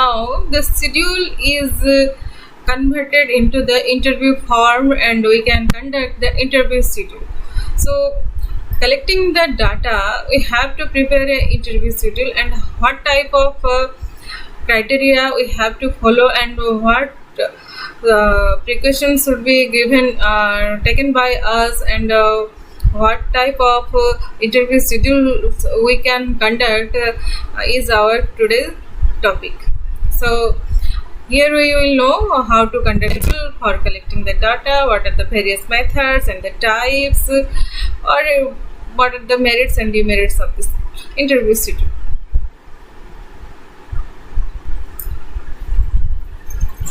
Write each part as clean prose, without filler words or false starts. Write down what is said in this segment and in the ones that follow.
now the schedule is converted into the interview form and we can conduct the interview schedule. So collecting the data, we have to prepare an interview schedule and what type of criteria we have to follow and what precautions should be given taken by us and what type of interview schedule we can conduct is our today's topic. So here we will know how to conduct for collecting the data, what are the various methods and the types, or what are the merits and demerits of this interview schedule.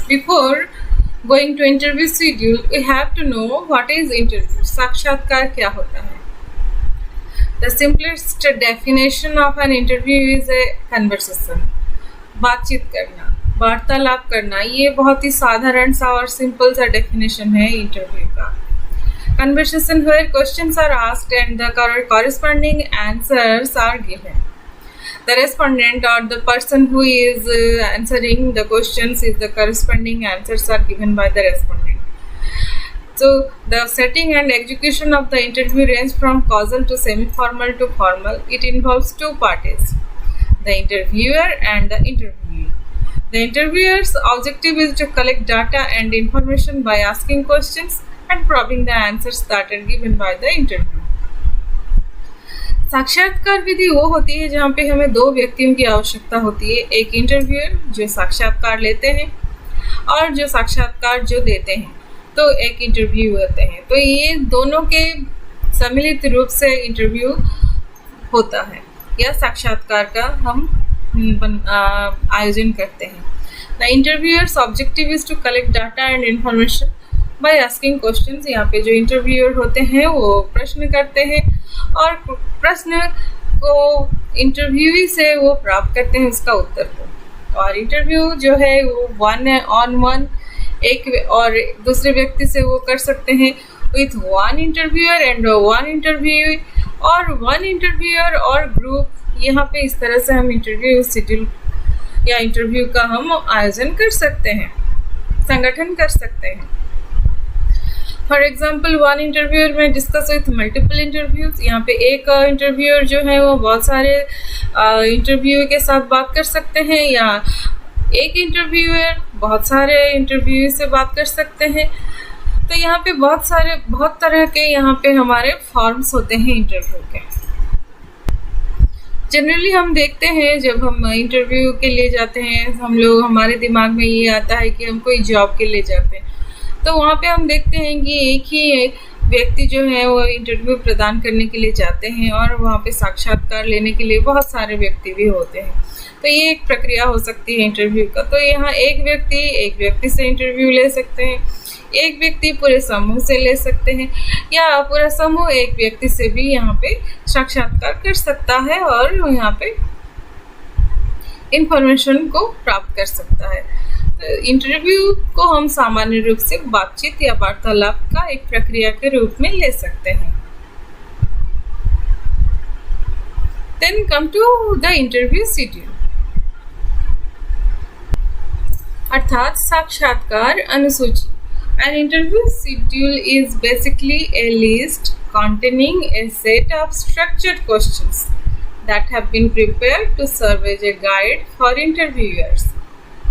Before going to interview schedule, we have to know what is interview. साक्षात्कार क्या होता है? The simplest definition of an interview is a conversation. बातचीत करना, वार्तालाप करना, ये बहुत ही साधारण सा और सिंपल सा डेफिनेशन है इंटरव्यू का. Conversation where questions are asked and the corresponding answers are given. The respondent or the person who is answering the questions is the corresponding answers are given by the respondent. So the setting and execution of the interview range from causal to semi-formal to formal. It involves two parties, the interviewer and the interviewee. The interviewer's objective is to collect data and information by asking questions and probing the answers that are given by the interviewer. साक्षात्कार विधि वो होती है जहाँ पे हमें दो व्यक्तियों की आवश्यकता होती है, एक इंटरव्यूअर जो साक्षात्कार लेते हैं और जो साक्षात्कार जो देते हैं, तो एक इंटरव्यू होते हैं. तो ये दोनों के सम्मिलित रूप से इंटरव्यू होता है या साक्षात्कार का हम आयोजन करते हैं. The interviewer's objective is to collect data and information by asking questions. यहाँ पे जो इंटरव्यूअर होते हैं वो प्रश्न करते हैं और प्रश्न को इंटरव्यूई से वो प्राप्त करते हैं उसका उत्तर को. और इंटरव्यू जो है वो 1-on-1 एक और दूसरे व्यक्ति से वो कर सकते हैं with one interviewer and one interview और वन इंटरव्यूअर और ग्रुप. यहाँ पे इस तरह से हम इंटरव्यू शेड्यूल या इंटरव्यू का हम आयोजन कर सकते हैं, संगठन कर सकते हैं. फॉर एग्जाम्पल वन इंटरव्यूअर में डिस्कस विथ मल्टीपल इंटरव्यूज. यहाँ पे एक इंटरव्यूअर जो है वो बहुत सारे इंटरव्यू के साथ बात कर सकते हैं या एक इंटरव्यूअर बहुत सारे इंटरव्यू से बात कर सकते हैं. तो यहाँ पे बहुत तरह के यहाँ पे हमारे फॉर्म्स होते हैं इंटरव्यू के. जनरली हम देखते हैं जब हम इंटरव्यू के लिए जाते हैं हम लोग, हमारे दिमाग में ये आता है कि हम कोई जॉब के लिए जाते हैं. तो वहाँ पे हम देखते हैं कि एक ही व्यक्ति जो है वो इंटरव्यू प्रदान करने के लिए जाते हैं और वहाँ पे साक्षात्कार लेने के लिए बहुत सारे व्यक्ति भी होते हैं. तो ये एक प्रक्रिया हो सकती है इंटरव्यू का. तो यहाँ एक व्यक्ति से इंटरव्यू ले सकते हैं, एक व्यक्ति पूरे समूह से ले सकते हैं या पूरा समूह एक व्यक्ति से भी यहाँ पे साक्षात्कार कर सकता है और यहाँ पे इंफॉर्मेशन को प्राप्त कर सकता है. इंटरव्यू को हम सामान्य रूप से बातचीत या वार्तालाप का एक प्रक्रिया के रूप में ले सकते हैं. Then come to the interview schedule. अर्थात साक्षात्कार अनुसूची. An interview schedule is basically a list containing a set of structured questions that have been prepared to serve as a guide for interviewers,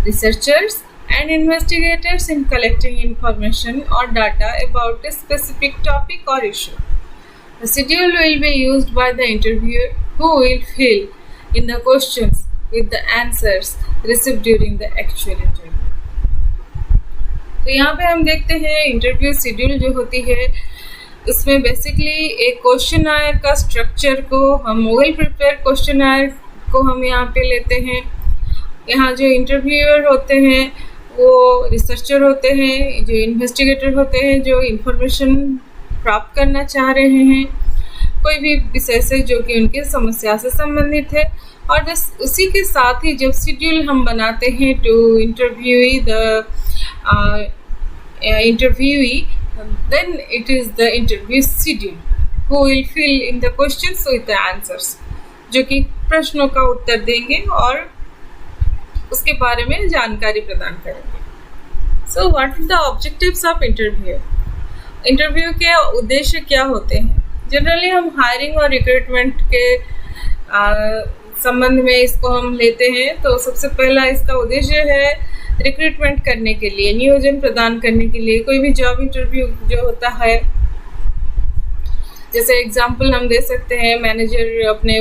researchers and investigators in collecting information or data about a specific topic or issue. The schedule will be used by the interviewer who will fill in the questions with the answers received during the actual interview. तो यहाँ पे हम देखते हैं interview schedule जो होती है उसमें बेसिकली एक क्वेश्चनर का स्ट्रक्चर को हम वेल प्रिपेयर क्वेश्चनर को हम यहाँ पे लेते हैं. यहाँ जो इंटरव्यूअर होते हैं वो रिसर्चर होते हैं, जो इन्वेस्टिगेटर होते हैं, जो इंफॉर्मेशन प्राप्त करना चाह रहे हैं कोई भी विषय से जो कि उनकी समस्या से संबंधित है. और उसी के साथ ही जब शेड्यूल हम बनाते हैं to interview the interviewee, then it is the interview schedule who will fill in the questions with the answers, जो कि प्रश्नों का उत्तर देंगे और उसके बारे में जानकारी प्रदान करेंगे। So what are the objectives of interview? Interview के उद्देश्य क्या होते हैं? जनरली हम हायरिंग और रिक्रूटमेंट के संबंध में इसको हम लेते हैं। तो सबसे पहला इसका उद्देश्य है रिक्रूटमेंट करने के लिए, नियोजन प्रदान करने के लिए। कोई भी जॉब इंटरव्यू जो होता है, जैसे एग्जांपल हम दे सकते हैं, मैनेजर अपने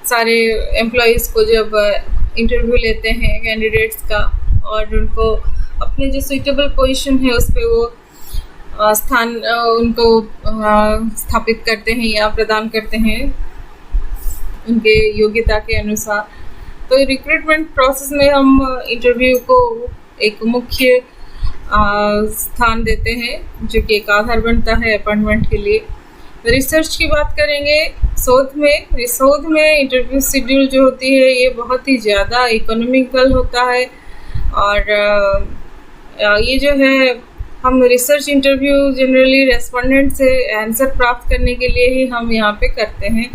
सारे एम्प्लॉयज़ को जब इंटरव्यू लेते हैं कैंडिडेट्स का, और उनको अपने जो सुइटेबल पोजीशन है उस पर वो स्थान उनको स्थापित करते हैं या प्रदान करते हैं उनके योग्यता के अनुसार। तो रिक्रूटमेंट प्रोसेस में हम इंटरव्यू को एक मुख्य स्थान देते हैं, जो कि एक आधार बनता है अपॉइंटमेंट के लिए। रिसर्च की बात करेंगे, शोध में इंटरव्यू शेड्यूल जो होती है ये बहुत ही ज़्यादा इकोनॉमिकल होता है, और ये जो है हम रिसर्च इंटरव्यू जनरली रेस्पोंडेंट से आंसर प्राप्त करने के लिए ही हम यहाँ पे करते हैं।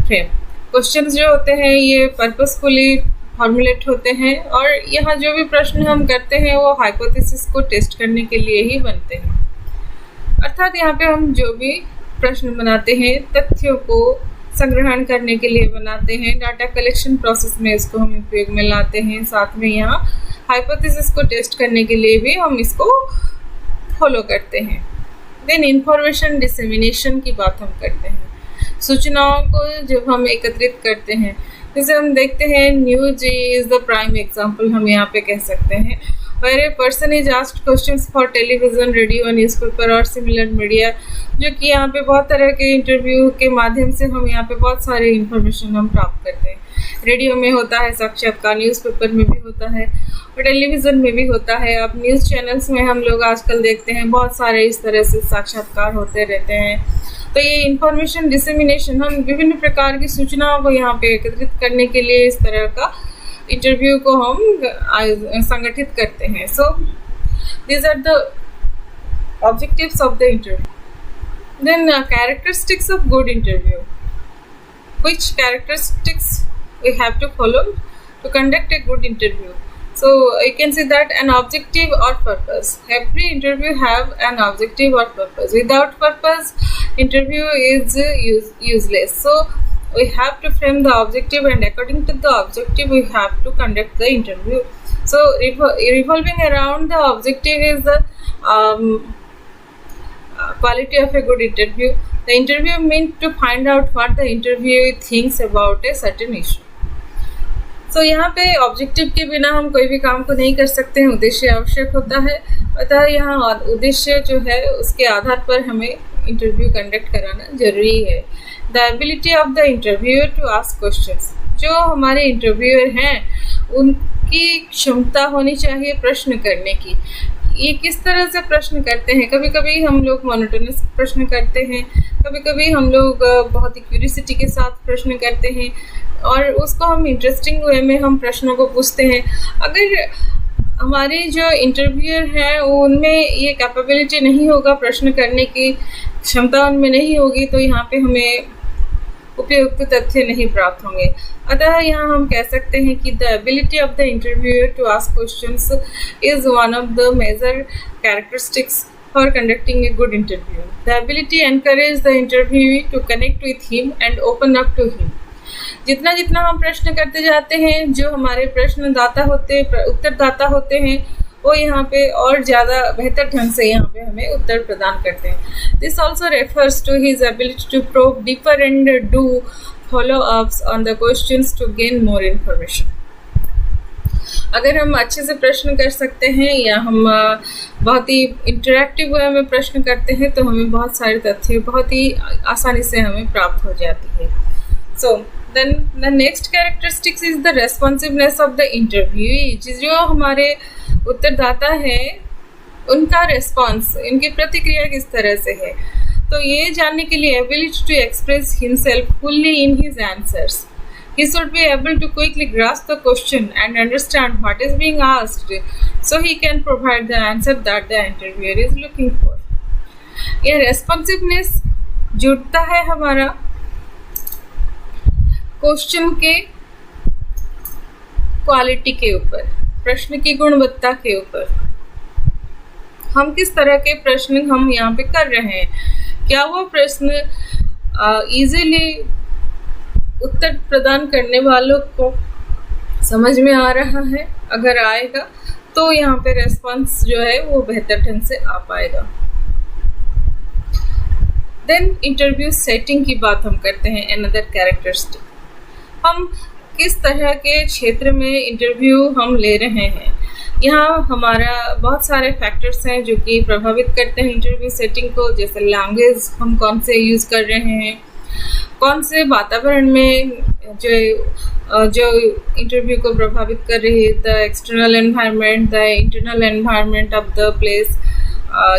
फ्रेम क्वेश्चंस जो होते हैं ये पर्पसफुली फॉर्मुलेट होते हैं, और यहाँ जो भी प्रश्न हम करते हैं वो हाइपोथेसिस को टेस्ट करने के लिए ही बनते हैं। अर्थात यहाँ पे हम जो भी प्रश्न बनाते हैं तथ्यों को संग्रहण करने के लिए बनाते हैं, डाटा कलेक्शन प्रोसेस में इसको हम उपयोग में लाते हैं। साथ में यहाँ हाइपोथेसिस को टेस्ट करने के लिए भी हम इसको फॉलो करते हैं। देन इंफॉर्मेशन डिसेमिनेशन की बात हम करते हैं। सूचनाओं को जब हम एकत्रित करते हैं, जैसे हम देखते हैं news is the prime example हम यहाँ पे कह सकते हैं, where a person is asked questions for television, radio, newspaper और similar media, जो कि यहाँ पे बहुत तरह के इंटरव्यू के माध्यम से हम यहाँ पे बहुत सारे इंफॉर्मेशन हम प्राप्त करते हैं। रेडियो में होता है साक्षात्कार, न्यूज़पेपर में भी होता है और टेलीविज़न में भी होता है। अब न्यूज़ चैनल्स में हम लोग आजकल देखते हैं बहुत सारे इस तरह से साक्षात्कार होते रहते हैं। तो ये इंफॉर्मेशन डिसेमिनेशन, हम विभिन्न प्रकार की सूचनाओं को यहाँ पे एकत्रित करने के लिए इस तरह का इंटरव्यू को हम संगठित करते हैं। So these are the objectives of the interview. Then characteristics of good interview, which characteristics we have to follow to conduct a good interview. So you can see that an objective or purpose. Every interview have an objective or purpose. Without purpose, interview is useless. So we have to frame the objective, and according to the objective, we have to conduct the interview. So revolving around the objective is the quality of a good interview. The interview meant to find out what the interviewee thinks about a certain issue. So यहाँ पे objective के बिना हम कोई भी काम को नहीं कर सकते हैं, उद्देश्य आवश्यक होता है। अतः यहाँ उद्देश्य जो है उसके आधार पर हमें इंटरव्यू कंडक्ट कराना जरूरी है। The ability of the interviewer to ask questions, जो हमारे इंटरव्यूअर हैं उनकी क्षमता होनी चाहिए प्रश्न करने की। ये किस तरह से प्रश्न करते हैं? कभी कभी हम लोग मोनोटोनस प्रश्न करते हैं, कभी कभी हम लोग बहुत ही क्यूरियोसिटी के साथ प्रश्न करते हैं, और उसको हम इंटरेस्टिंग वे में हम प्रश्नों को पूछते हैं। अगर हमारे जो इंटरव्यूअर हैं उनमें ये कैपेबिलिटी नहीं होगा, प्रश्न करने की क्षमता उनमें नहीं होगी, तो यहाँ पे हमें उपयुक्त तथ्य नहीं प्राप्त होंगे। अतः यहाँ हम कह सकते हैं कि the ability of the interviewer to ask questions is one of the major characteristics for conducting a good interview. The ability encourage the interviewer to connect with him and open up to him. जितना जितना हम प्रश्न करते जाते हैं, जो हमारे उत्तरदाता होते हैं वो यहाँ पे और ज़्यादा बेहतर ढंग से यहाँ पे हमें उत्तर प्रदान करते हैं। This also refers to his ability to probe deeper and do follow ups on the questions to gain more information. अगर हम अच्छे से प्रश्न कर सकते हैं या हम बहुत ही इंटरेक्टिव वे में प्रश्न करते हैं तो हमें बहुत सारे तथ्य बहुत ही आसानी से हमें प्राप्त हो जाती है। सो then the next characteristics is the responsiveness of the interviewee। जो हमारे उत्तरदाता हैं उनका रेस्पॉन्स, इनकी प्रतिक्रिया किस तरह से है, तो ये जानने के लिए ability to express himself fully in his answers. He should be able to quickly grasp the question and understand what is being asked, so he can provide the answer that the interviewer is looking for. ये responsiveness जुड़ता है हमारा question के quality के ऊपर, प्रश्न की गुणवत्ता के ऊपर। हम किस तरह के प्रश्न हम यहाँ पे कर रहे हैं, क्या वो प्रश्न इजीली उत्तर प्रदान करने वालों को समझ में आ रहा है। अगर आएगा तो यहाँ पे रेस्पॉन्स जो है वो बेहतर ढंग से आ पाएगा। देन इंटरव्यू सेटिंग की बात हम करते हैं, अनदर कैरेक्टरिस्टिक। हम किस तरह के क्षेत्र में इंटरव्यू हम ले रहे हैं, यहाँ हमारा बहुत सारे फैक्टर्स हैं जो कि प्रभावित करते हैं इंटरव्यू सेटिंग को। जैसे लैंग्वेज हम कौन से यूज़ कर रहे हैं, कौन से वातावरण में जो इंटरव्यू को प्रभावित कर रही है, the external environment, the internal environment of the place,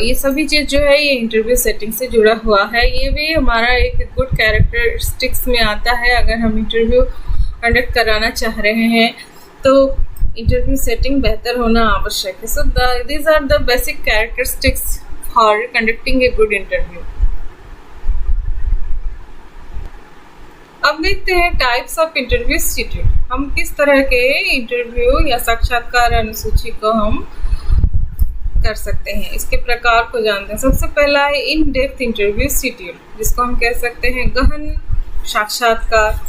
ये सभी चीज़ जो है ये इंटरव्यू सेटिंग से जुड़ा हुआ है। ये भी हमारा एक गुड कैरेक्टरिस्टिक्स में आता है। अगर हम इंटरव्यू कंडक्ट कराना चाह रहे हैं तो इंटरव्यू सेटिंग बेहतर होना आवश्यक है। So these are the basic characteristics for conducting a good interview. अब देखते हैं टाइप्स ऑफ इंटरव्यू शेड्यूल। हम किस तरह के इंटरव्यू या साक्षात्कार अनुसूची को हम कर सकते हैं, इसके प्रकार को जानते हैं। सबसे पहला है इन डेप्थ इंटरव्यू शेड्यूल, जिसको हम कह सकते हैं गहन साक्षात्कार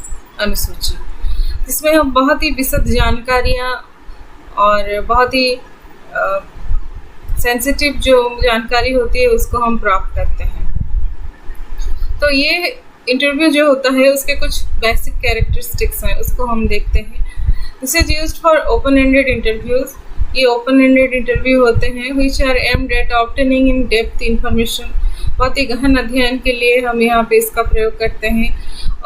अनुसूची, जिसमें हम बहुत ही विशद जानकारियाँ और बहुत ही सेंसिटिव जो जानकारी होती है उसको हम प्राप्त करते हैं। तो ये इंटरव्यू जो होता है उसके कुछ बेसिक कैरेक्टरिस्टिक्स हैं, उसको हम देखते हैं। This is used for open ended interviews. ये ओपन एंडेड इंटरव्यू होते हैं which are aimed at obtaining in depth information. बहुत ही गहन अध्ययन के लिए हम यहाँ पे इसका प्रयोग करते हैं।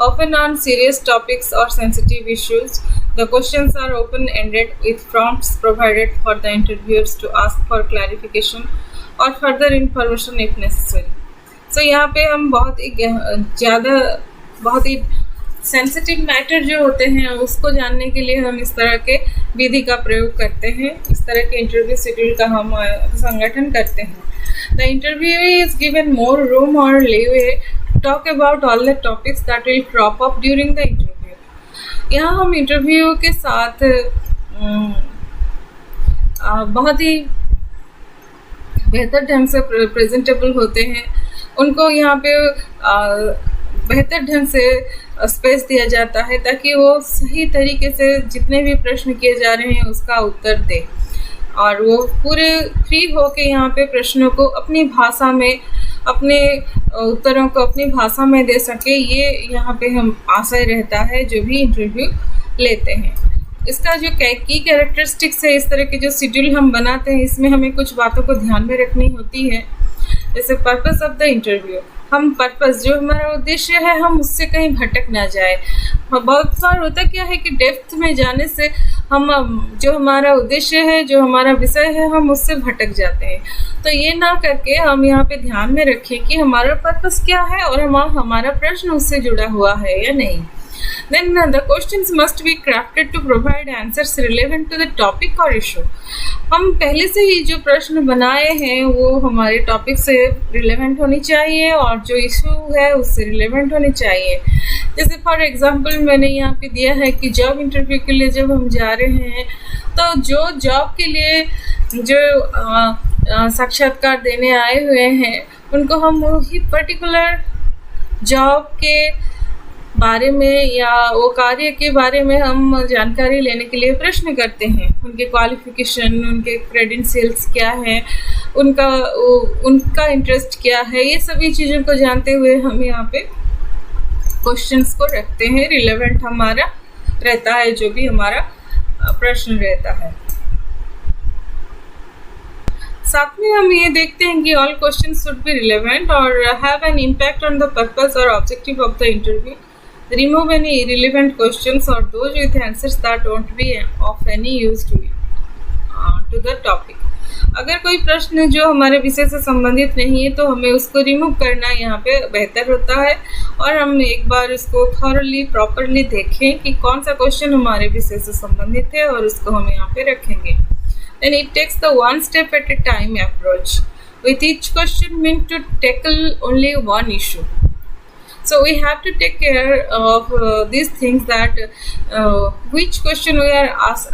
ऑफन ऑन सीरियस टॉपिक्स और sensitive issues, the questions are open ended with prompts provided for the interviewers to ask for clarification और further information if necessary. So यहाँ पे हम बहुत ही सेंसिटिव मैटर जो होते हैं उसको जानने के लिए हम इस तरह के विधि का प्रयोग करते हैं, इस तरह के इंटरव्यू शेड्यूल का हम संगठन करते हैं। The interview is given more room और leeway to talk about all the topics that will crop up during the interview. यहाँ हम इंटरव्यू के साथ बहुत ही बेहतर ढंग से प्रेजेंटेबल होते हैं। उनको यहाँ पे बेहतर ढंग से स्पेस दिया जाता है ताकि वो सही तरीके से जितने भी प्रश्न किए जा रहे हैं उसका उत्तर दे, और वो पूरे फ्री होके यहाँ पे प्रश्नों को अपनी भाषा में, अपने उत्तरों को अपनी भाषा में दे सके। ये यहाँ पे हम आशय रहता है जो भी इंटरव्यू लेते हैं। इसका जो की कैरेक्टरिस्टिक्स है, इस तरह के जो शेड्यूल हम बनाते हैं, इसमें हमें कुछ बातों को ध्यान में रखनी होती है। जैसे पर्पस ऑफ द इंटरव्यू, हम पर्पस जो हमारा उद्देश्य है हम उससे कहीं भटक ना जाए। बहुत बार होता क्या है कि डेप्थ में जाने से हम जो हमारा उद्देश्य है, जो हमारा विषय है, हम उससे भटक जाते हैं। तो ये ना करके हम यहाँ पे ध्यान में रखें कि हमारा पर्पस क्या है और हमारा प्रश्न उससे जुड़ा हुआ है या नहीं। Then the questions must be crafted to provide answers relevant to the topic or issue. हम पहले से ही जो प्रश्न बनाए हैं वो हमारे टॉपिक से रिलेवेंट होनी चाहिए और जो इशू है उससे रिलेवेंट होनी चाहिए। जैसे फॉर एग्जांपल मैंने यहाँ पे दिया है कि जॉब इंटरव्यू के लिए जब हम जा रहे हैं तो जो जॉब के लिए जो साक्षात्कार देने आए हुए हैं उनको हम वही पर्टिकुलर जॉब के बारे में या वो कार्य के बारे में हम जानकारी लेने के लिए प्रश्न करते हैं। उनके क्वालिफिकेशन, उनके क्रेडेंशियल्स क्या है, उनका इंटरेस्ट क्या है, ये सभी चीज़ों को जानते हुए हम यहाँ पे क्वेश्चंस को रखते हैं। रिलेवेंट हमारा रहता है जो भी हमारा प्रश्न रहता है। साथ में हम ये देखते हैं कि all question should be relevant और have an impact on the purpose और objective of the interview. Remove any irrelevant questions or those with answers that won't be of any use to the topic. अगर कोई प्रश्न जो हमारे विषय से संबंधित नहीं है तो हमें उसको रिमूव करना यहाँ पे बेहतर होता है और हम एक बार उसको थॉरली प्रॉपरली देखें कि कौन सा क्वेश्चन हमारे विषय से संबंधित है और उसको हम यहाँ पे रखेंगे। Then it takes the one step at a time approach with each question meant to tackle only one issue. So we have to take care of these things, that which question we are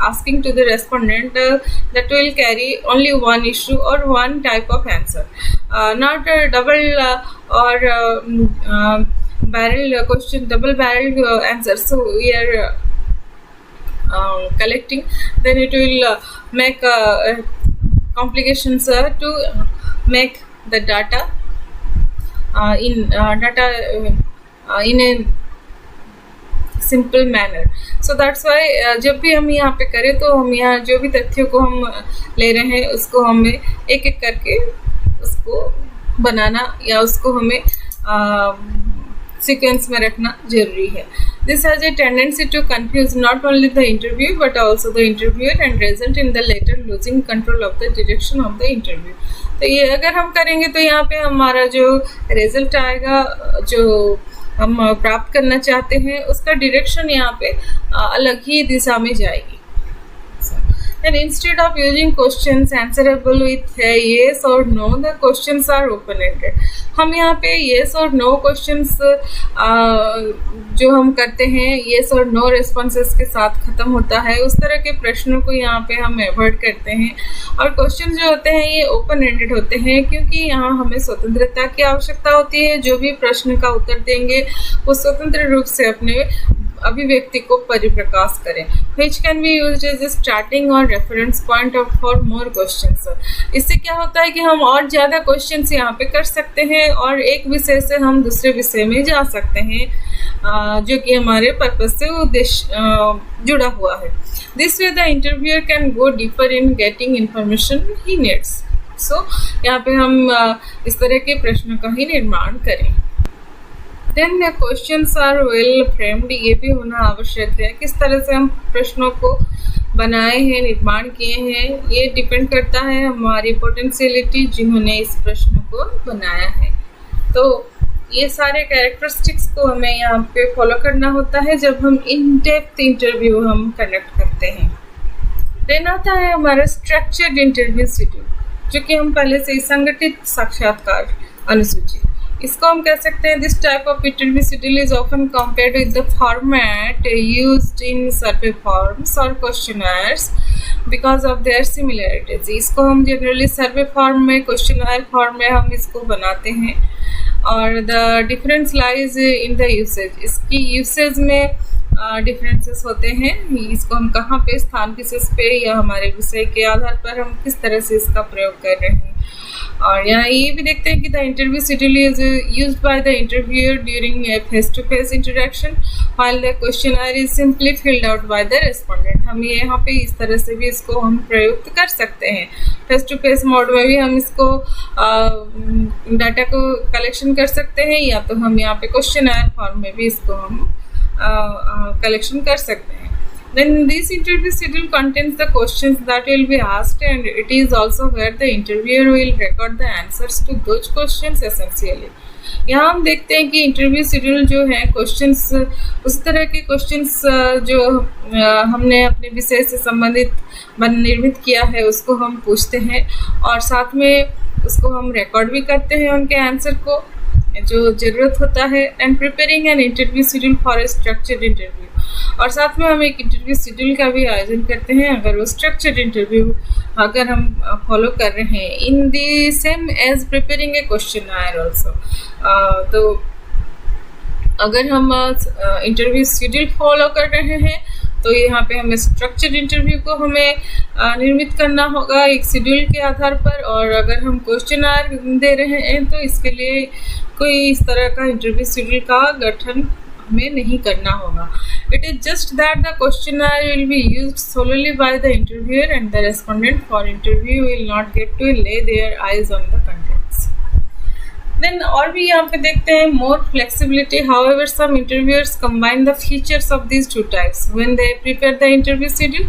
asking to the respondent that will carry only one issue or one type of answer, not a double or barrel question, double barrel answer. So we are collecting, then it will make complications to make the data in a simple manner. So that's why जब भी हम यहाँ पे करें तो हम यहाँ जो भी तथ्यों को हम ले रहे हैं उसको हमें एक एक करके उसको बनाना या उसको हमें सीक्वेंस में रखना जरूरी है. This has a tendency to confuse not only the interview but also the interviewer and result in the latter losing control of the direction of the interview. तो ये अगर हम करेंगे तो यहाँ पे हमारा जो रिजल्ट आएगा, जो हम प्राप्त करना चाहते हैं, उसका डायरेक्शन यहाँ पे अलग ही दिशा में जाएगी. And instead of using questions answerable with yes or no, the questions are open-ended. हम यहाँ पे yes और no questions जो हम करते हैं yes और no responses के साथ ख़त्म होता है, उस तरह के प्रश्नों को यहाँ पे हम अवॉइड करते हैं. और क्वेश्चन जो होते हैं ये ओपन एंडेड होते हैं, क्योंकि यहाँ हमें स्वतंत्रता की आवश्यकता होती है. जो भी प्रश्न का उत्तर देंगे वो स्वतंत्र रूप से अपने अभिव्यक्ति को परिप्रकाश करें. which can be used as a starting और reference point for more questions. इससे क्या होता है कि हम और ज़्यादा क्वेश्चंस यहाँ पे कर सकते हैं और एक विषय से हम दूसरे विषय में जा सकते हैं जो कि हमारे पर्पस से उद्देश्य जुड़ा हुआ है. This way the interviewer can go deeper in getting information he needs. So यहाँ पे हम इस तरह के प्रश्नों का ही निर्माण करें. Then the questions are well framed. ये भी होना आवश्यक है. किस तरह से हम प्रश्नों को बनाए हैं, निर्माण किए हैं, ये डिपेंड करता है हमारी पोटेंशियलिटी जिन्होंने इस प्रश्न को बनाया है. तो ये सारे कैरेक्टरिस्टिक्स को हमें यहाँ पे फॉलो करना होता है जब हम इन डेप्थ इंटरव्यू हम कंडक्ट करते हैं. देन आता है हमारा स्ट्रक्चर्ड इंटरव्यू शेड्यूल, जो कि हम पहले से ही संगठित साक्षात्कार अनुसूची, इसको हम कह सकते हैं. This type of interview schedule is often compared with the format used in survey forms और questionnaires because of their similarities. इसको हम जनरली सर्वे फॉर्म में, क्वेश्चनर फॉर्म में हम इसको बनाते हैं. और the difference lies in the usage. इसकी यूसेज में डिफरेंसेस होते हैं. इसको हम कहाँ पे, स्थान विशेष पे या हमारे विषय के आधार पर हम किस तरह से इसका प्रयोग कर रहे हैं. और यहाँ ये भी देखते हैं कि the interview schedule is used by the interviewer during a face to face interaction while the questionnaire is simply filled out by the respondent. हम ये यहाँ पे इस तरह से भी इसको हम प्रयुक्त कर सकते हैं. फेस टू फेस मोड में भी हम इसको डाटा को कलेक्शन कर सकते हैं, या तो हम यहाँ पे क्वेश्चनर फॉर्म में भी इसको हम कलेक्शन कर सकते हैं. Then this interview schedule contains the questions that will be asked, and it is also where the interviewer will record the answers to those questions essentially. यहाँ हम देखते हैं कि इंटरव्यू शेड्यूल जो है, क्वेश्चंस उस तरह के क्वेश्चंस जो हमने अपने विषय से संबंधित निर्मित किया है उसको हम पूछते हैं, और साथ में उसको हम रिकॉर्ड भी करते हैं उनके आंसर को जो ज़रूरत होता है. And preparing an interview schedule for a structured interview. और साथ में हम एक इंटरव्यू शेड्यूल का भी आयोजन करते हैं अगर वो स्ट्रक्चर्ड इंटरव्यू अगर हम फॉलो कर रहे हैं in the same as preparing a questionnaire also. तो अगर हम इंटरव्यू शेड्यूल फॉलो कर रहे हैं तो यहाँ पे हमें स्ट्रक्चर्ड इंटरव्यू को हमें निर्मित करना होगा एक शेड्यूल के आधार पर. और अगर हम क्वेश्चनर दे रहे हैं तो इसके लिए कोई इस तरह का इंटरव्यू शेड्यूल का गठन हमें नहीं करना होगा. It is just that the questionnaire will be used solely by the interviewer and the respondent for interview will not get to lay their eyes on the contents. Then और भी यहाँ पे देखते हैं more flexibility. However, some interviewers combine the features of these two types when they prepare the interview schedule.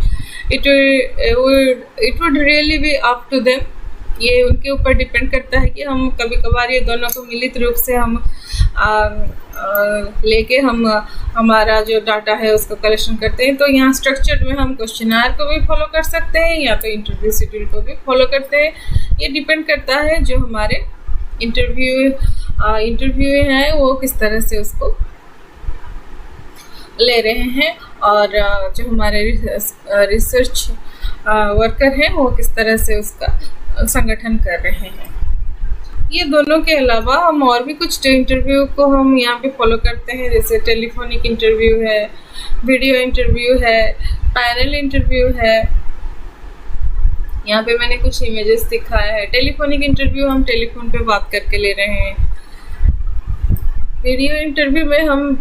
It would really be up to them. ये उनके ऊपर depend करता है कि हम कभी कभार ये दोनों को मिलित रूप से हम लेके हम हमारा जो डाटा है उसको कलेक्शन करते हैं. तो यहाँ स्ट्रक्चर्ड में हम क्वेश्चनर को भी फॉलो कर सकते हैं या तो इंटरव्यू शेड्यूल को भी फॉलो करते हैं. ये डिपेंड करता है जो हमारे इंटरव्यू इंटरव्यू हैं वो किस तरह से उसको ले रहे हैं, और जो हमारे रिसर्च वर्कर हैं वो किस तरह से उसका संगठन कर रहे हैं। ये दोनों के अलावा हम और भी कुछ इंटरव्यू को हम यहाँ पे फॉलो करते हैं, जैसे टेलीफोनिक इंटरव्यू है, वीडियो इंटरव्यू है, पैनल इंटरव्यू है। यहाँ पे मैंने कुछ इमेजेस दिखाया है। टेलीफोनिक इंटरव्यू हम टेलीफोन पे बात करके ले रहे हैं। वीडियो इंटरव्यू में हम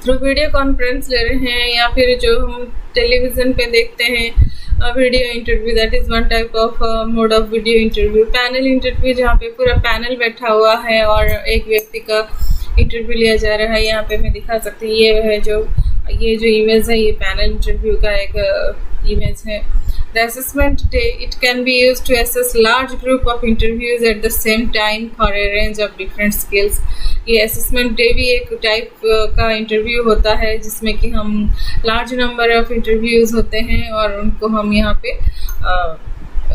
थ्रू वीडियो कॉन्फ्रेंस ले रहे हैं, या फिर जो हम टेलीविज़न पे देखते हैं video interview, that is one type of mode of video interview. Panel interview जहाँ पे पूरा पैनल बैठा हुआ है और एक व्यक्ति का इंटरव्यू लिया जा रहा है। यहाँ पे मैं दिखा सकती हूँ, ये जो इमेज है ये पैनल इंटरव्यू का एक इमेज है। The assessment day, it can be used to assess large group of interviews at the same time for a range of different skills. ये assessment day भी एक टाइप का इंटरव्यू होता है जिसमें कि हम लार्ज नंबर ऑफ इंटरव्यूज़ होते हैं और उनको हम यहाँ पे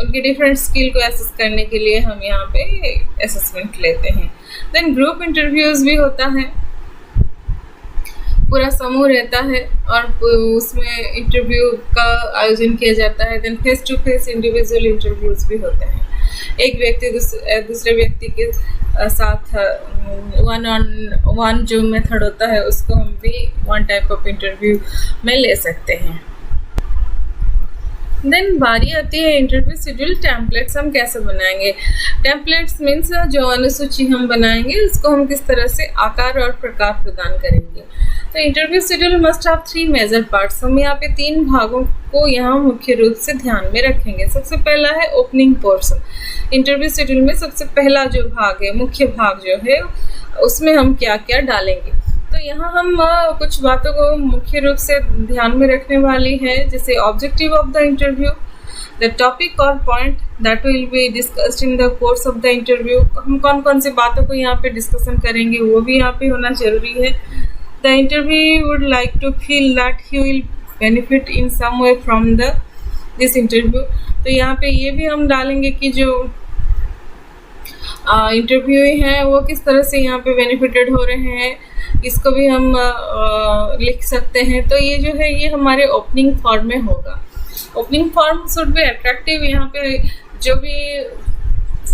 उनके डिफरेंट स्किल को एसेस करने के लिए हम यहाँ पे असेसमेंट लेते हैं। देन ग्रुप इंटरव्यूज़ भी होता है, पूरा समूह रहता है और उसमें इंटरव्यू का आयोजन किया जाता है। Then face to face individual interviews भी होते हैं, एक व्यक्ति दूसरे व्यक्ति के साथ वन ऑन वन जो मेथड होता है उसको हम भी वन टाइप ऑफ इंटरव्यू में ले सकते हैं। देन बारी आती है इंटरव्यू शेड्यूल। टेम्पलेट्स हम कैसे बनाएंगे। टेम्पलेट्स मीन्स जो अनुसूची हम बनाएंगे उसको हम किस तरह से आकार और प्रकार प्रदान करेंगे। तो interview schedule must have 3 major parts. हम यहाँ पे 3 भागों को यहाँ मुख्य रूप से ध्यान में रखेंगे। सबसे पहला है ओपनिंग पोर्शन। इंटरव्यू शेड्यूल में सबसे पहला जो भाग है, मुख्य भाग जो है, उसमें हम क्या क्या डालेंगे। तो यहाँ हम कुछ बातों को मुख्य रूप से ध्यान में रखने वाली है, जैसे objective of the interview, the topic और point that will be discussed in the course of the interview. हम कौन कौन सी बातों को यहाँ पे डिस्कशन करेंगे वो भी यहाँ पे होना जरूरी है। The interview would like to feel that he will benefit in some way from this interview. तो यहाँ पे ये भी हम डालेंगे कि जो इंटरव्यू हैं वो किस तरह से यहाँ पे बेनिफिटेड हो रहे हैं, इसको भी हम लिख सकते हैं। तो ये जो है ये हमारे ओपनिंग फॉर्म में होगा। Opening form should be attractive. यहाँ पे जो भी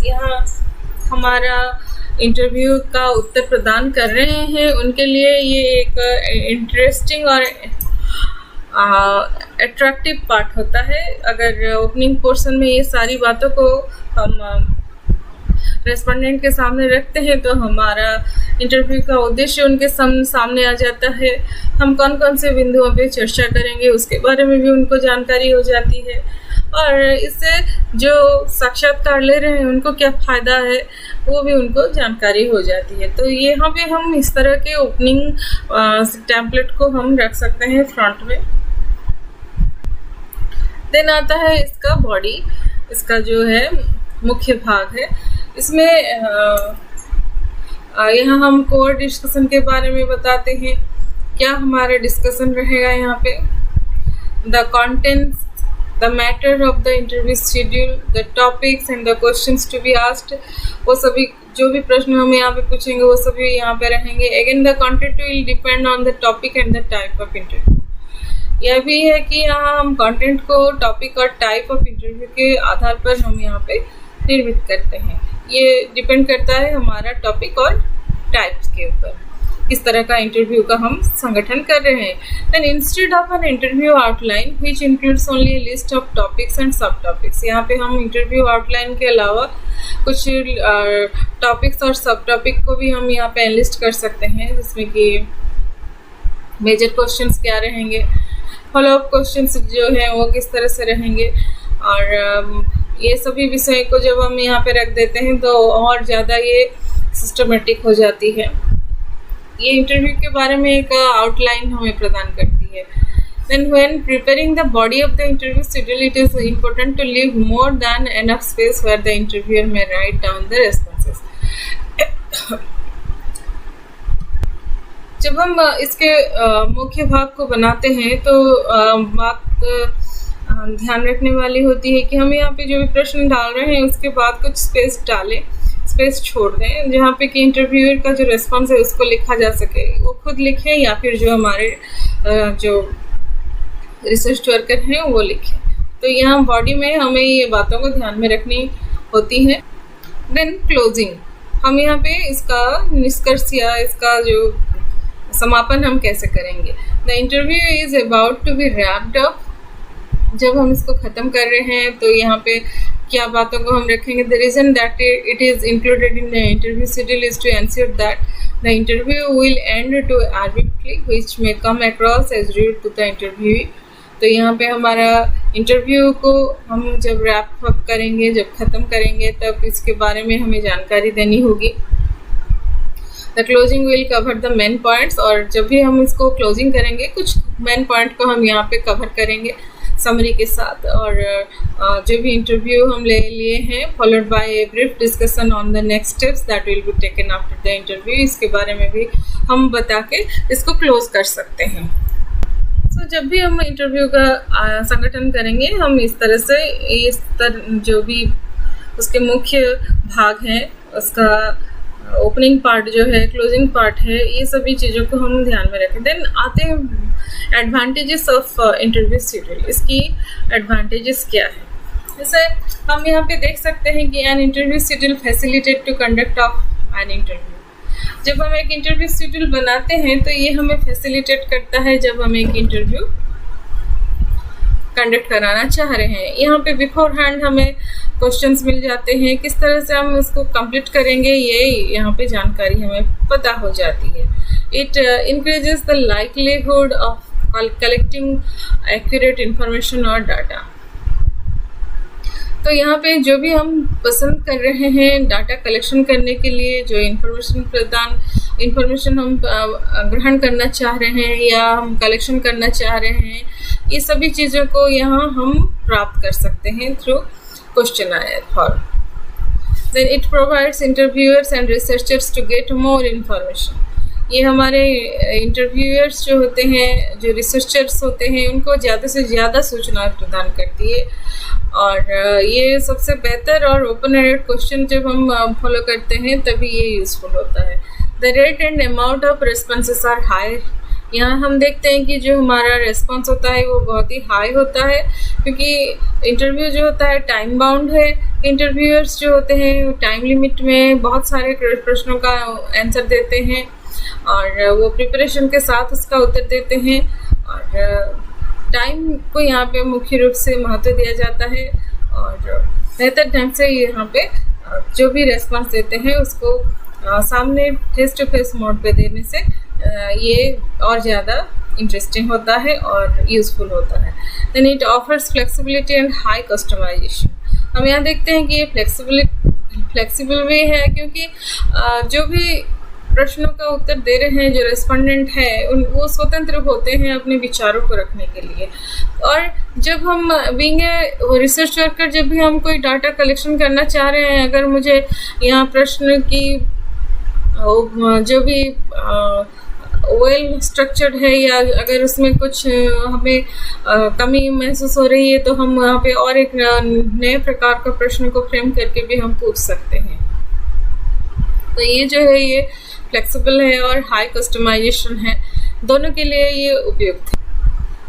यहाँ हमारा इंटरव्यू का उत्तर प्रदान कर रहे हैं उनके लिए ये एक इंटरेस्टिंग और अट्रैक्टिव पार्ट होता है। अगर ओपनिंग पोर्शन में ये सारी बातों को हम रेस्पोंडेंट के सामने रखते हैं तो हमारा इंटरव्यू का उद्देश्य उनके सामने आ जाता है। हम कौन कौन से बिंदुओं पे चर्चा करेंगे उसके बारे में भी उनको जानकारी हो जाती है, और इससे जो साक्षात्कार ले रहे हैं उनको क्या फ़ायदा है वो भी उनको जानकारी हो जाती है। तो यहाँ पे हम इस तरह के ओपनिंग टेम्पलेट को हम रख सकते हैं फ्रंट में। देन आता है इसका बॉडी, इसका जो है मुख्य भाग है। इसमें यहाँ हम कोर डिस्कशन के बारे में बताते हैं, क्या हमारा डिस्कशन रहेगा यहाँ पे। The contents, the matter of the interview schedule, the topics and the questions to be asked, वो सभी जो भी प्रश्न हमें यहाँ पे पूछेंगे वो सभी यहाँ पे रहेंगे। Again the content will depend on the topic and the type of interview. यह भी है कि यहाँ हम कंटेंट को टॉपिक और टाइप ऑफ इंटरव्यू के आधार पर हम यहाँ पे निर्मित करते हैं। ये डिपेंड करता है हमारा टॉपिक और टाइप्स के ऊपर, किस तरह का इंटरव्यू का हम संगठन कर रहे हैं। Then instead of an interview outline which includes only a list of topics and subtopics, यहाँ पे हम इंटरव्यू आउटलाइन के अलावा कुछ टॉपिक्स और सब टॉपिक को भी हम यहाँ पे एनलिस्ट कर सकते हैं, जिसमें कि मेजर क्वेश्चंस क्या रहेंगे, फॉलो अप क्वेश्चंस जो हैं वो किस तरह से रहेंगे, और ये सभी विषय को जब हम यहाँ पे रख देते हैं तो और ज़्यादा ये सिस्टमेटिक हो जाती है। ये इंटरव्यू के बारे में एक आउटलाइन हमें प्रदान करती है। Then when preparing the body of the interview schedule, it is important to leave more than enough space where the interviewer may write down the responses. जब हम इसके मुख्य भाग को बनाते हैं तो बात ध्यान रखने वाली होती है कि हम यहाँ पे जो भी प्रश्न डाल रहे हैं उसके बाद कुछ स्पेस स्पेस छोड़ दें जहाँ पे कि इंटरव्यूअर का जो रेस्पॉन्स है उसको लिखा जा सके, वो खुद लिखें या फिर जो हमारे जो रिसर्च वर्कर हैं वो लिखें। तो यहाँ बॉडी में हमें ये बातों को ध्यान में रखनी होती है। देन क्लोजिंग, हम यहाँ पे इसका निष्कर्ष या इसका जो समापन हम कैसे करेंगे। The interview is about to be wrapped up, जब हम इसको ख़त्म कर रहे हैं तो यहाँ पे क्या बातों को हम रखेंगे। The reason that it is included in the interview schedule is to ensure that the interview will end to arbitrarily which may come across as rude to the interview. तो यहाँ पे हमारा इंटरव्यू को हम जब रैप अप करेंगे, जब ख़त्म करेंगे, तब इसके बारे में हमें जानकारी देनी होगी। The closing will cover the main points, और जब भी हम इसको क्लोजिंग करेंगे कुछ मेन पॉइंट को हम यहाँ पे कवर करेंगे समरी के साथ। और जो भी इंटरव्यू हम ले लिए हैं, followed by a brief discussion on the next steps that will be taken after the interview, इसके बारे में भी हम बता के इसको क्लोज कर सकते हैं। तो जब भी हम इंटरव्यू का संगठन करेंगे, हम इस तरह से जो भी उसके मुख्य भाग हैं, उसका ओपनिंग पार्ट जो है, क्लोजिंग पार्ट है, ये सभी चीज़ों को हम ध्यान में रखें। देन आते हैं एडवांटेजेस ऑफ इंटरव्यू शेड्यूल। इसकी एडवांटेजेस क्या है, जैसे हम यहाँ पे देख सकते हैं कि an interview schedule facilitate to conduct of an interview. जब हम एक इंटरव्यू शेड्यूल बनाते हैं तो ये हमें फैसिलिटेट करता है जब हम एक इंटरव्यू कंडक्ट कराना चाह रहे हैं। यहाँ पे बिफोर हैंड हमें क्वेश्चंस मिल जाते हैं, किस तरह से हम उसको कंप्लीट करेंगे ये यहाँ पे जानकारी हमें पता हो जाती है। It increases the likelihood of collecting accurate information और डाटा। तो यहाँ पे जो भी हम पसंद कर रहे हैं डाटा कलेक्शन करने के लिए, जो इंफॉर्मेशन हम ग्रहण करना चाह रहे हैं या हम कलेक्शन करना चाह रहे हैं, ये सभी चीज़ों को यहाँ हम प्राप्त कर सकते हैं through questionnaire form. Then it provides interviewers and researchers to get more information. ये हमारे इंटरव्यूअर्स जो होते हैं, जो रिसर्चर्स होते हैं, उनको ज़्यादा से ज़्यादा सूचनाएं प्रदान करती है। और ये सबसे बेहतर और ओपन एंडेड क्वेश्चन जब हम फॉलो करते हैं तभी ये यूज़फुल होता है। The rate and amount of responses are high. यहाँ हम देखते हैं कि जो हमारा रिस्पॉन्स होता है वो बहुत ही हाई होता है, क्योंकि इंटरव्यू जो होता है टाइम बाउंड है। इंटरव्यूअर्स जो होते हैं टाइम लिमिट में बहुत सारे प्रश्नों का आंसर देते हैं और वो प्रिपरेशन के साथ उसका उत्तर देते हैं, और टाइम को यहाँ पे मुख्य रूप से महत्व दिया जाता है। और बेहतर ढंग से यहाँ पे जो भी रेस्पॉन्स देते हैं उसको सामने फेस टू फेस मोड पे देने से ये और ज़्यादा इंटरेस्टिंग होता है और यूज़फुल होता है। Then it offers flexibility and high customization. हम यहाँ देखते हैं कि ये फ्लेक्सिबल वे है, क्योंकि जो भी प्रश्नों का उत्तर दे रहे हैं जो रेस्पोंडेंट है वो स्वतंत्र होते हैं अपने विचारों को रखने के लिए। और जब हम बीइंग ए रिसर्च वर्कर, जब भी हम कोई डाटा कलेक्शन करना चाह रहे हैं, अगर मुझे यहाँ प्रश्न की जो भी वेल स्ट्रक्चर्ड है या अगर उसमें कुछ हमें कमी महसूस हो रही है, तो हम वहाँ पे और एक नए प्रकार का प्रश्न को फ्रेम करके भी हम पूछ सकते हैं। तो ये जो है ये फ्लेक्सिबल है और हाई कस्टमाइजेशन है, दोनों के लिए ये उपयुक्त है।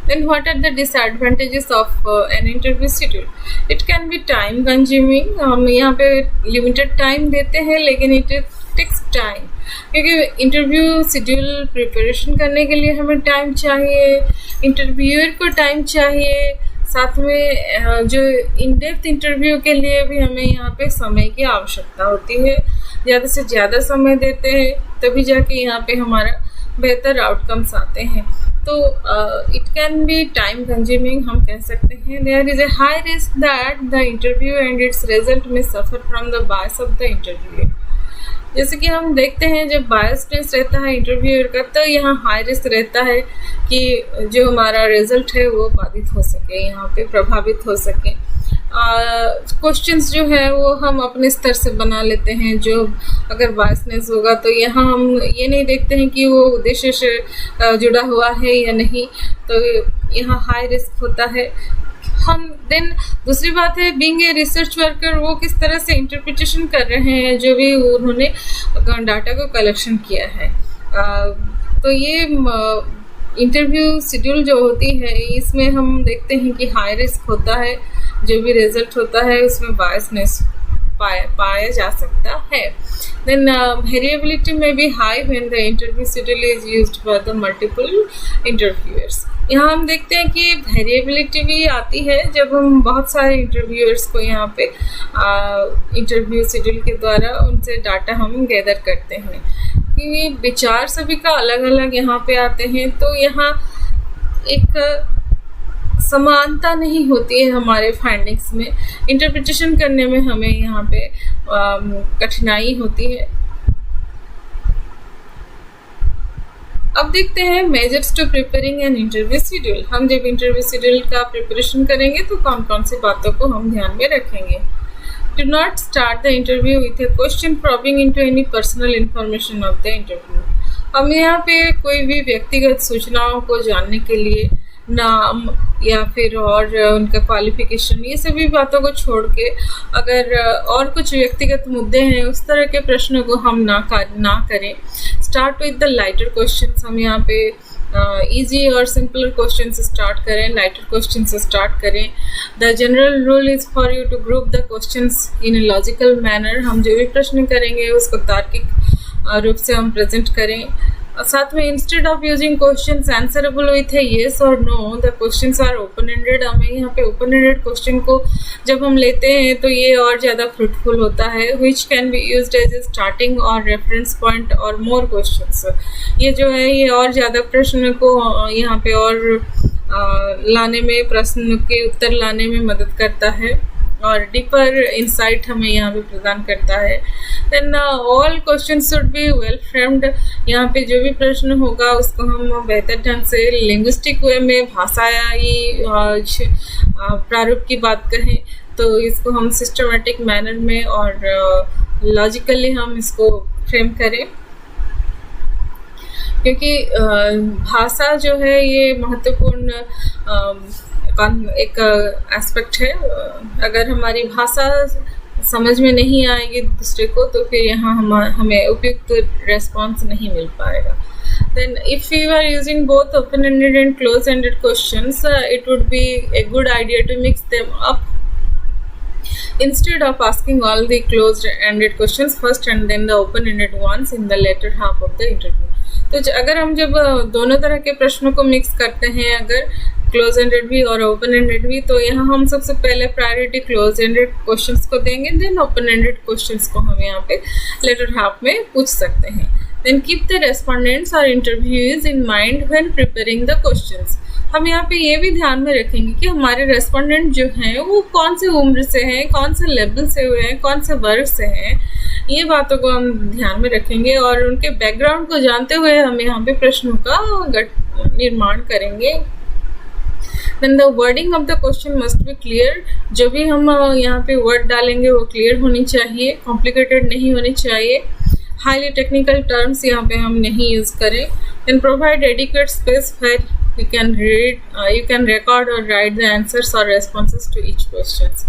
Then what are the disadvantages of an interview schedule? It can be time consuming. हम यहाँ पे limited time देते हैं, लेकिन it takes time, क्योंकि इंटरव्यू शेड्यूल प्रिपरेशन करने के लिए हमें टाइम चाहिए, इंटरव्यूअर को टाइम चाहिए, साथ में जो इन डेप्थ इंटरव्यू के लिए भी हमें यहाँ पे समय की आवश्यकता होती है। ज़्यादा से ज़्यादा समय देते हैं तभी जाके यहाँ पे हमारा बेहतर आउटकम्स आते हैं। तो it can be time consuming, हम कह सकते हैं। There is a high risk that the interview and its result में suffer from the bias of the interview. जैसे कि हम देखते हैं जब बायसनेस रहता है इंटरव्यूअर का, तो यहाँ हाई रिस्क रहता है कि जो हमारा रिजल्ट है वो बाधित हो सके, यहाँ पे प्रभावित हो सके। क्वेश्चंस जो है वो हम अपने स्तर से बना लेते हैं, जो अगर बायसनेस होगा तो यहाँ हम ये नहीं देखते हैं कि वो उद्देश्य से जुड़ा हुआ है या नहीं, तो यहाँ हाई रिस्क होता है। हम देन दूसरी बात है बीइंग ए रिसर्च वर्कर, वो किस तरह से इंटरप्रिटेशन कर रहे हैं जो भी उन्होंने डाटा को कलेक्शन किया है। तो ये इंटरव्यू शेड्यूल जो होती है इसमें हम देखते हैं कि हाई रिस्क होता है, जो भी रिजल्ट होता है उसमें बायसनेस पाया जा सकता है। देन वेरिएबिलिटी में भी high when the interview schedule is used for the multiple interviewers. यहाँ हम देखते हैं कि वेरिएबिलिटी भी आती है जब हम बहुत सारे इंटरव्यूअर्स को यहाँ पे इंटरव्यू शेड्यूल के द्वारा उनसे डाटा हम गैदर करते हैं, क्योंकि विचार सभी का अलग अलग यहाँ पे आते हैं, तो यहाँ एक समानता नहीं होती है हमारे फाइंडिंग्स में। इंटरप्रिटेशन करने में हमें यहाँ पे कठिनाई होती है। अब देखते हैं measures to preparing an interview schedule. हम जब इंटरव्यू शेड्यूल का प्रिपरेशन करेंगे तो कौन कौन सी बातों को हम ध्यान में रखेंगे। Do not start the interview with a question probing into any personal information of the interview। हम यहाँ पे कोई भी व्यक्तिगत सूचनाओं को जानने के लिए नाम या फिर और उनका क्वालिफिकेशन, ये सभी बातों को छोड़ के अगर और कुछ व्यक्तिगत मुद्दे हैं उस तरह के प्रश्नों को हम ना करें। Start with the lighter questions. हम यहाँ पे इजी और सिंपलर क्वेश्चन से स्टार्ट करें, लाइटर क्वेश्चन से स्टार्ट करें। The general rule is for you to group the questions in a logical manner. हम जो भी प्रश्न करेंगे उसको तार्किक रूप से हम प्रेजेंट करें। साथ में instead of using questions answerable with है येस और no, the questions are open ended. हमें यहाँ पे ओपन एंडेड क्वेश्चन को जब हम लेते हैं तो ये और ज़्यादा फ्रूटफुल होता है। Which can be used as a starting और रेफरेंस पॉइंट और मोर क्वेश्चंस। ये जो है ये और ज़्यादा प्रश्न को यहाँ पे और लाने में, प्रश्न के उत्तर लाने में मदद करता है और डीपर इंसाइट हमें यहाँ पे प्रदान करता है। Then all question should be well framed. यहाँ पे जो भी प्रश्न होगा उसको हम बेहतर ढंग से लिंग्विस्टिक वे में, भाषाई प्रारूप की बात कहें तो इसको हम सिस्टमेटिक मैनर में और लॉजिकली हम इसको फ्रेम करें, क्योंकि भाषा जो है ये महत्वपूर्ण एक एस्पेक्ट है। अगर हमारी भाषा समझ में नहीं आएगी दूसरे को तो फिर यहाँ हमें उपयुक्त रेस्पॉन्स नहीं मिल पाएगा। Then if we were using both open-ended and close-ended questions, it would be a good idea to mix them up instead of asking all the closed-ended questions first and then the open-ended ones in the later half of the interview। तो अगर हम जब दोनों तरह के प्रश्नों को mix करते हैं, अगर क्लोज एंडेड भी और ओपन एंडेड भी, तो यहाँ हम सबसे पहले प्रायोरिटी क्लोज एंडेड क्वेश्चंस को देंगे, देन ओपन एंडेड क्वेश्चंस को हम यहाँ पे लेटर हाफ में पूछ सकते हैं। देन कीप द रेस्पोंडेंट्स और interviews in mind when preparing the questions. हम यहाँ पे ये भी ध्यान में रखेंगे कि हमारे रेस्पोंडेंट जो हैं वो कौन से उम्र से हैं, कौन से लेवल से हुए हैं, कौन से वर्ग से हैं, ये बातों को हम ध्यान में रखेंगे और उनके बैकग्राउंड को जानते हुए हम यहाँ पे प्रश्नों का निर्माण करेंगे। Then the wording of the question must be clear। जो भी हम यहाँ पे वर्ड डालेंगे वो क्लियर होनी चाहिए, कॉम्प्लिकेटेड नहीं होनी चाहिए। हाईली टेक्निकल टर्म्स यहाँ पे हम नहीं यूज़ करें। Then provide adequate space where you can record or write the answers or responses to each questions।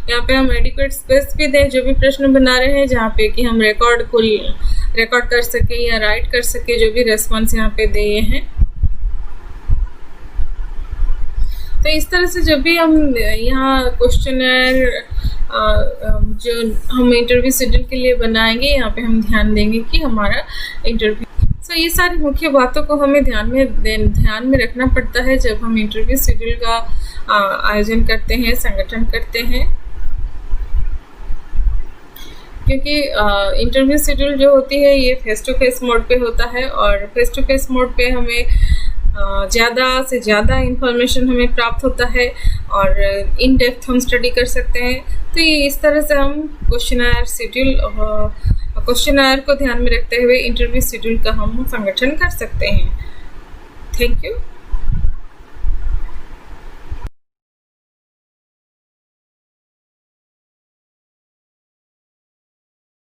यहाँ पे हम एडिक्वेट स्पेस भी दें जो भी प्रश्न बना रहे हैं, जहाँ पे कि हम रिकॉर्ड कर सके या राइट कर सके जो भी रेस्पॉन्स यहाँ पे दिए हैं। तो इस तरह से जब भी हम यहाँ क्वेश्चनर जो हम इंटरव्यू शेड्यूल के लिए बनाएंगे, यहाँ पे हम ध्यान देंगे कि हमारा इंटरव्यू, तो ये सारी मुख्य बातों को हमें ध्यान में रखना पड़ता है जब हम इंटरव्यू शेड्यूल का आयोजन करते हैं, संगठन करते हैं। क्योंकि इंटरव्यू शेड्यूल जो होती है ये फेस टू फेस मोड पे होता है और फेस टू फेस मोड पे हमें ज़्यादा से ज़्यादा इंफॉर्मेशन हमें प्राप्त होता है और इन डेप्थ हम स्टडी कर सकते हैं। तो ये इस तरह से हम क्वेश्चनर को ध्यान में रखते हुए इंटरव्यू शेड्यूल का हम संगठन कर सकते हैं। Thank you.